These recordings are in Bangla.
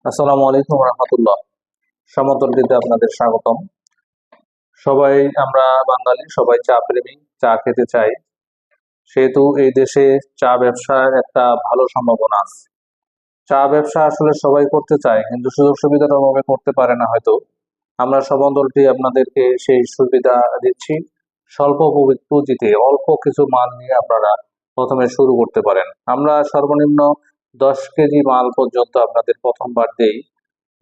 আসসালামু আলাইকুম রহমতুল্লাহ। সমতলটিতে আপনাদের স্বাগতম। সবাই আমরা বাঙালি, সবাই চা প্রেমী, চা খেতে চাই। সেহেতু এই দেশে চা ব্যবসার একটা ভালো সম্ভাবনা আছে। চা ব্যবসা আসলে সবাই করতে চায়, কিন্তু সুযোগ সুবিধার অভাবে করতে পারে না হয়তো। আমরা সমতলটি আপনাদেরকে সেই সুবিধা দিচ্ছি। স্বল্প পুঁজিতে অল্প কিছু মাল নিয়ে আপনারা প্রথমে শুরু করতে পারেন। আমরা সর্বনিম্ন 10 কেজি মাল পর্যন্ত আপনাদের প্রথমবার দেই।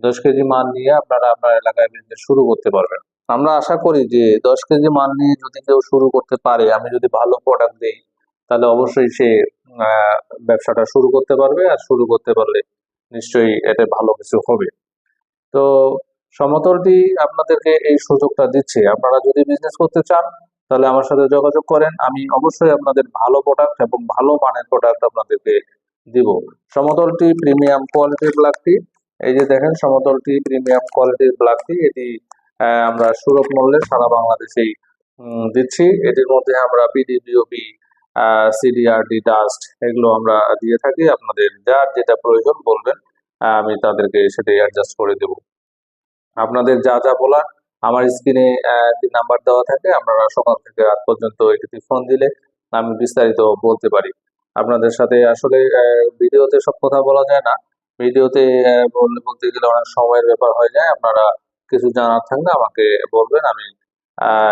10 কেজি মাল নিয়ে আপনারা আপনার এলাকায় বিজনেস শুরু করতে পারবেন। আমরা আশা করি যে 10 কেজি মাল নিয়ে যদি কেউ শুরু করতে পারে, আমি যদি ভালো প্রোডাক্ট দিই, তাহলে অবশ্যই সে আহ, ব্যবসাটা শুরু করতে পারবে। আর শুরু করতে পারলে নিশ্চয়ই এটা ভালো কিছু হবে। তো সমতলটি আপনাদেরকে এই সুযোগটা দিচ্ছে। আপনারা যদি বিজনেস করতে চান, তাহলে আমার সাথে যোগাযোগ করেন। আমি অবশ্যই আপনাদের ভালো প্রোডাক্ট এবং ভালো মানের প্রোডাক্ট আপনাদেরকে দিব। সমতলটি প্রিমিয়াম কোয়ালিটির ব্ল্যাক টি। এই যে দেখেন, সমতলটি প্রিমিয়াম কোয়ালিটির ব্ল্যাক টি। এটি আমরা সুলভ মূল্যে সারা বাংলাদেশেই দিচ্ছি। এটির মধ্যে আমরা পিডিবিওপি, সিডিআরডি, ডাস্ট এগুলো আমরা দিয়ে থাকি। আপনাদের যার যেটা প্রয়োজন বলবেন, আমি তাদেরকে সেটাই অ্যাডজাস্ট করে দেব। আপনাদের যা যা বলার আমার স্ক্রিনে একটি নাম্বার দেওয়া থাকে। আপনারা সকাল থেকে রাত পর্যন্ত এটিতে ফোন দিলে আমি বিস্তারিত বলতে পারি। আপনাদের সাথে আসলে ভিডিওতে সব কথা বলা যায় না। ভিডিওতে বলতে গেলে অনেক সময়ের ব্যাপার হয়ে যায়। আপনারা কিছু জানার থাকলে আমাকে বলবেন, আমি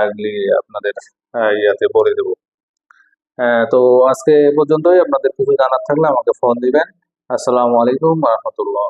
এগুলি আপনাদের ইয়াতে বলে দেবো। তো আজকে এ পর্যন্তই। আপনাদের কিছু জানার থাকলে আমাকে ফোন দিবেন। আসসালামু আলাইকুম রহমতুল্লাহ।